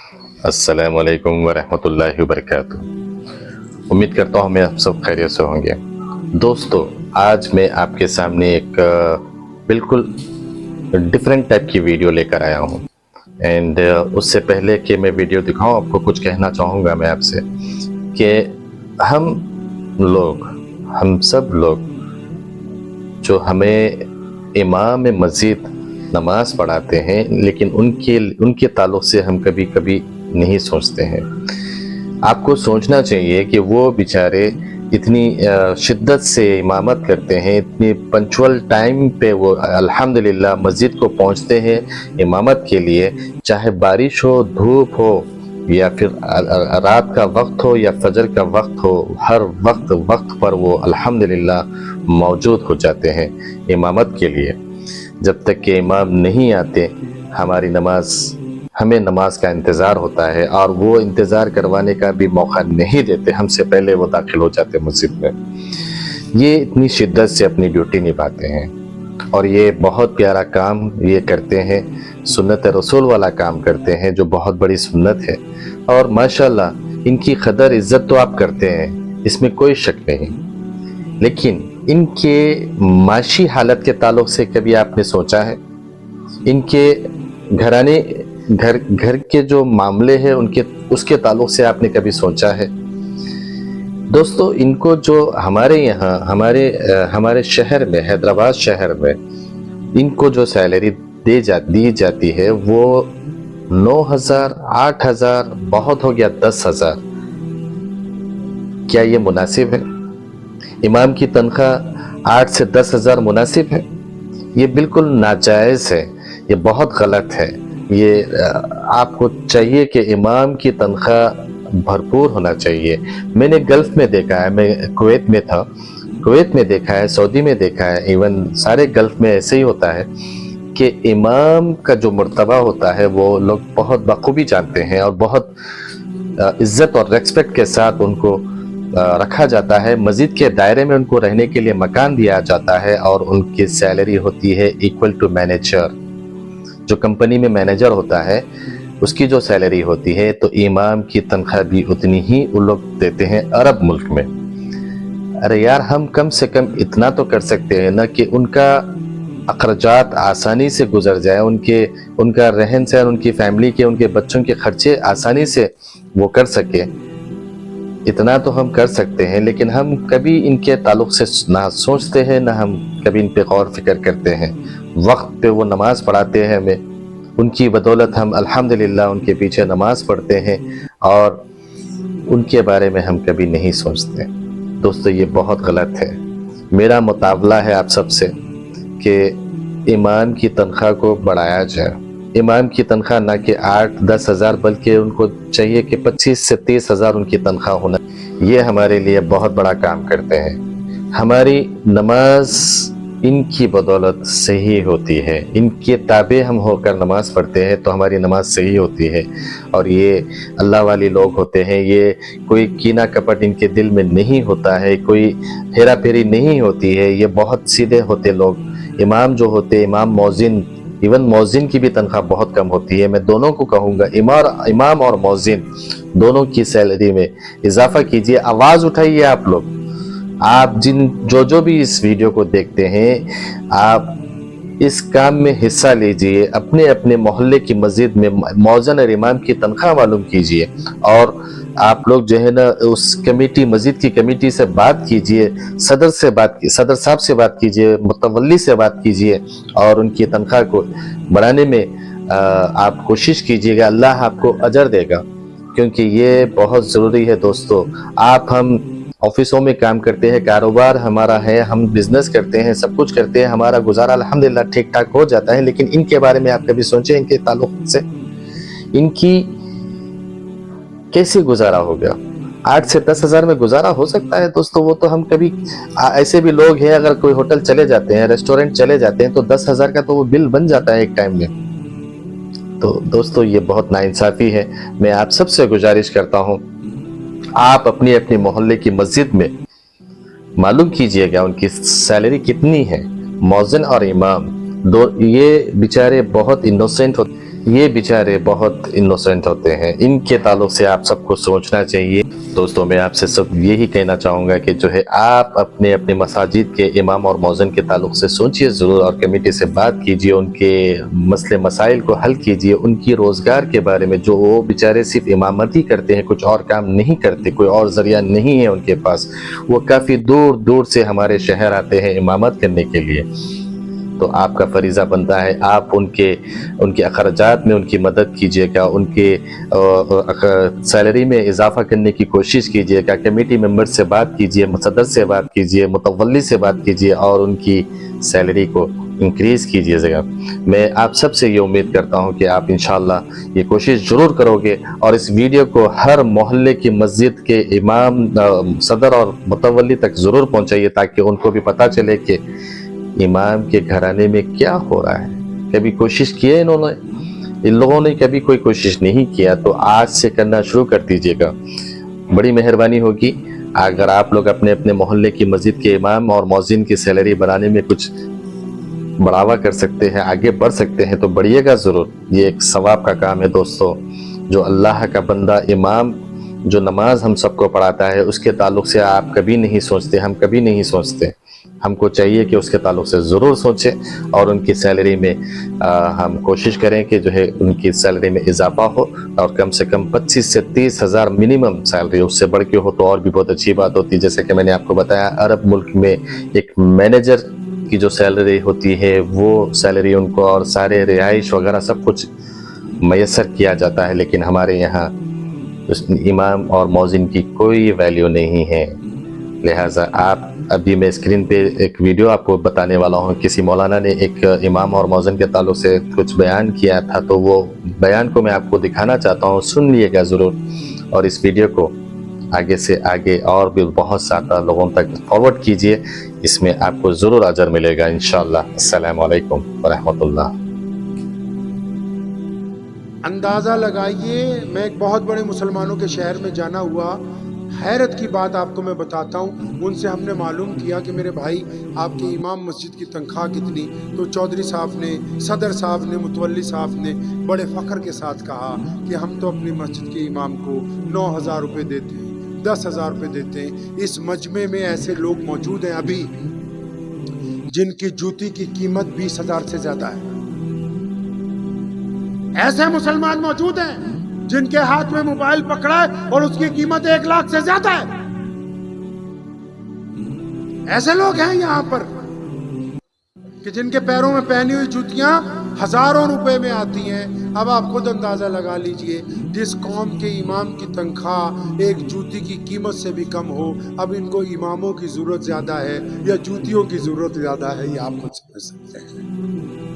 अस्सलाम वालेकुम वरहमतुल्लाहि वबरकातुह। उम्मीद करता हूँ मैं आप सब खैरियत से होंगे। दोस्तों, आज मैं आपके सामने एक बिल्कुल डिफरेंट टाइप की वीडियो लेकर आया हूँ। एंड उससे पहले कि मैं वीडियो दिखाऊँ, आपको कुछ कहना चाहूँगा मैं आपसे कि हम सब लोग जो हमें इमाम मस्जिद नमाज पढ़ाते हैं, लेकिन उनके ताल्लुक़ से हम कभी कभी नहीं सोचते हैं। आपको सोचना चाहिए कि वो बेचारे इतनी शिद्दत से इमामत करते हैं, इतनी पंक्चुअल टाइम पे वो अल्हम्दुलिल्लाह मस्जिद को पहुंचते हैं इमामत के लिए, चाहे बारिश हो, धूप हो, या फिर रात का वक्त हो या फजर का वक्त हो, हर वक्त पर वो अल्हम्दुलिल्लाह मौजूद हो जाते हैं इमामत के लिए। जब तक कि इमाम नहीं आते हमें नमाज का इंतज़ार होता है, और वो इंतज़ार करवाने का भी मौका नहीं देते, हमसे पहले वो दाखिल हो जाते मस्जिद में। ये इतनी शिद्दत से अपनी ड्यूटी निभाते हैं और ये बहुत प्यारा काम ये करते हैं, सुन्नत रसूल वाला काम करते हैं, जो बहुत बड़ी सुन्नत है। और माशाल्लाह इनकी कदर इज़्ज़त तो आप करते हैं, इसमें कोई शक नहीं, लेकिन इनके माशी हालत के ताल्लुक़ से कभी आपने सोचा है? इनके घर के जो मामले हैं उसके ताल्लुक़ से आपने कभी सोचा है? दोस्तों, इनको जो हमारे यहाँ हमारे शहर में, हैदराबाद शहर में, इनको जो सैलरी दी जाती है वो 9,000, 8,000, बहुत हो गया 10,000। क्या ये मुनासिब है? इमाम की तनख्वाह 8 से 10,000 मुनासिब है? ये बिल्कुल नाजायज़ है, ये बहुत गलत है। ये आपको चाहिए कि इमाम की तनख्वाह भरपूर होना चाहिए। मैंने गल्फ़ में देखा है, मैं कुवैत में था, कुवैत में देखा है, सऊदी में देखा है, इवन सारे गल्फ़ में ऐसे ही होता है कि इमाम का जो मर्तबा होता है वो लोग बहुत बखूबी जानते हैं और बहुत इज़्ज़त और रेस्पेक्ट के साथ उनको रखा जाता है। मस्जिद के दायरे में उनको रहने के लिए मकान दिया जाता है और उनकी सैलरी होती है इक्वल टू मैनेजर। जो कंपनी में मैनेजर होता है उसकी जो सैलरी होती है, तो इमाम की तनख्वाह भी उतनी ही वो लोग देते हैं अरब मुल्क में। अरे यार, हम कम से कम इतना तो कर सकते हैं ना कि उनका अखराजात आसानी से गुजर जाए, उनका रहन सहन, उनकी फैमिली के, उनके बच्चों के खर्चे आसानी से वो कर सके। इतना तो हम कर सकते हैं, लेकिन हम कभी इनके ताल्लुक़ से ना सोचते हैं, ना हम कभी इन पे गौर फिक्र करते हैं। वक्त पे वो नमाज पढ़ाते हैं हमें, उनकी बदौलत हम अल्हम्दुलिल्लाह उनके पीछे नमाज पढ़ते हैं, और उनके बारे में हम कभी नहीं सोचते। दोस्तों, ये बहुत गलत है। मेरा मुतावला है आप सबसे कि इमाम की तनख्वाह को बढ़ाया जाए। इमाम की तनख्वाह ना कि 8-10 हज़ार, बल्कि उनको चाहिए कि 25 से 30 हज़ार उनकी तनख्वाह होना। ये हमारे लिए बहुत बड़ा काम करते हैं। हमारी नमाज इनकी बदौलत सही होती है, इनके ताबे हम होकर नमाज पढ़ते हैं तो हमारी नमाज सही होती है। और ये अल्लाह वाले लोग होते हैं, ये कोई कीना कपट इनके दिल में नहीं होता है, कोई हेरा फेरी नहीं होती है, ये बहुत सीधे होते लोग। इमाम जो होते, इमाम, मौज़िन, इवन मौज़िन की भी तनख्वाह बहुत कम होती है। मैं दोनों को कहूँगा, इमाम और मौज़िन दोनों की सैलरी में इजाफा कीजिए। आवाज़ उठाइए आप लोग, आप जो भी इस वीडियो को देखते हैं, आप इस काम में हिस्सा लीजिए। अपने अपने मोहल्ले की मस्जिद में मौज़िन और इमाम की तनख्वाह मालूम कीजिए, और आप लोग जो है ना उस कमेटी, मस्जिद की कमेटी से बात कीजिए, सदर साहब से बात कीजिए, मुतवल्ली से बात कीजिए, और उनकी तनख्वाह को बढ़ाने में आप कोशिश कीजिएगा। अल्लाह आपको अजर देगा, क्योंकि ये बहुत ज़रूरी है। दोस्तों, हम ऑफिसों में काम करते हैं, कारोबार हमारा है, हम बिजनेस करते हैं, सब कुछ करते हैं, हमारा गुजारा अल्हम्दुलिल्लाह ठीक ठाक हो जाता है, लेकिन इनके बारे में आप कभी सोचें? इनके ताल्लुक से इनकी कैसे गुजारा हो गया? 8 से 10 हज़ार में गुजारा हो सकता है दोस्तों? वो तो हम कभी, ऐसे भी लोग हैं, अगर कोई होटल चले जाते हैं, रेस्टोरेंट चले जाते हैं, तो 10 हज़ार का तो वो बिल बन जाता है एक टाइम में। तो दोस्तों, ये बहुत नाइंसाफ़ी है। मैं आप सबसे गुजारिश करता हूँ, आप अपनी अपनी मोहल्ले की मस्जिद में मालूम कीजिएगा उनकी सैलरी कितनी है। मौज़िन और इमाम ये बेचारे बहुत इनोसेंट होते, ये बेचारे बहुत इनोसेंट होते हैं, इनके ताल्लुक से आप सबको सोचना चाहिए। दोस्तों मैं आपसे सब यही कहना चाहूँगा कि जो है आप अपने अपने मसाजिद के इमाम और मौज़िन के ताल्लुक से सोचिए ज़रूर और कमेटी से बात कीजिए, उनके मसले मसाइल को हल कीजिए, उनकी रोज़गार के बारे में, जो वो बेचारे सिर्फ इमामत ही करते हैं, कुछ और काम नहीं करते, कोई और ज़रिया नहीं है उनके पास, वो काफ़ी दूर दूर से हमारे शहर आते हैं इमामत करने के लिए। तो आपका फरीज़ा बनता है आप उनके अखराजात में उनकी मदद कीजिएगा, उनके सैलरी में इजाफा करने की कोशिश कीजिएगा, कमेटी मेंबर से बात कीजिए, सदर से बात कीजिए, मुतवल्ली से बात कीजिए और उनकी सैलरी को इंक्रीज़ कीजिएगा। मैं आप सबसे ये उम्मीद करता हूँ कि आप इंशाअल्लाह ये कोशिश ज़रूर करोगे और इस वीडियो को हर मोहल्ले की मस्जिद के इमाम, सदर और मुतवल्ली तक ज़रूर पहुँचाइए ताकि उनको भी पता चले कि इमाम के घराने में क्या हो रहा है। कभी कोशिश की है इन लोगों ने कभी कोई कोशिश नहीं किया, तो आज से करना शुरू कर दीजिएगा, बड़ी मेहरबानी होगी। अगर आप लोग अपने अपने मोहल्ले की मस्जिद के इमाम और मौज़िन की सैलरी बढ़ाने में कुछ बढ़ावा कर सकते हैं, आगे बढ़ सकते हैं तो बढ़िएगा ज़रूर। ये एक सवाब का काम है दोस्तों। जो अल्लाह का बंदा इमाम जो नमाज हम सबको पढ़ाता है उसके ताल्लुक से आप कभी नहीं सोचते, हम कभी नहीं सोचते। हमको चाहिए कि उसके ताल्लुक से ज़रूर सोचें और उनकी सैलरी में हम कोशिश करें कि जो है उनकी सैलरी में इजाफा हो और कम से कम 25 से 30 हज़ार मिनिमम सैलरी, उससे बढ़ के हो तो और भी बहुत अच्छी बात होती है। जैसे कि मैंने आपको बताया अरब मुल्क में एक मैनेजर की जो सैलरी होती है वो सैलरी उनको और सारे रिहाइश वगैरह सब कुछ मैसर किया जाता है, लेकिन हमारे यहाँ इमाम और मौज़िन की कोई वैल्यू नहीं है। लिहाजा आप अभी मैं स्क्रीन पे एक वीडियो आपको बताने वाला हूँ। किसी मौलाना ने एक इमाम और मौज़िन के ताल्लुक से कुछ बयान किया था, तो वो बयान को मैं आपको दिखाना चाहता हूँ, सुन लिएगा ज़रूर और इस वीडियो को आगे से आगे और भी बहुत ज़्यादा लोगों तक फॉरवर्ड कीजिए, इसमें आपको ज़रूर अजर मिलेगा इंशाअल्लाह। अस्सलामु अलैकुम व रहमतुल्लाह। अंदाज़ा लगाइए, मैं एक बहुत बड़े मुसलमानों के शहर में जाना हुआ, हैरत की बात आपको मैं बताता हूँ। उनसे हमने मालूम किया कि मेरे भाई आपके इमाम मस्जिद की तनख्वाह कितनी, तो चौधरी साहब ने, सदर साहब ने, मुतवल्ली साहब ने बड़े फ़ख्र के साथ कहा कि हम तो अपनी मस्जिद के इमाम को 9,000 रुपये देते हैं, 10,000 रुपये देते हैं। इस मजमे में ऐसे लोग मौजूद हैं अभी जिनकी जूती की कीमत 20,000 से ज़्यादा है। ऐसे मुसलमान मौजूद हैं जिनके हाथ में मोबाइल पकड़ा है और उसकी कीमत 1 लाख से ज्यादा है। ऐसे लोग हैं यहाँ पर कि जिनके पैरों में पहनी हुई जूतियां हजारों रुपए में आती हैं। अब आप खुद अंदाजा लगा लीजिए, जिस कौम के इमाम की तनख्वाह एक जूती की कीमत से भी कम हो, अब इनको इमामों की जरूरत ज्यादा है या जूतियों की जरूरत ज्यादा है, ये आप खुद समझ सकते हैं।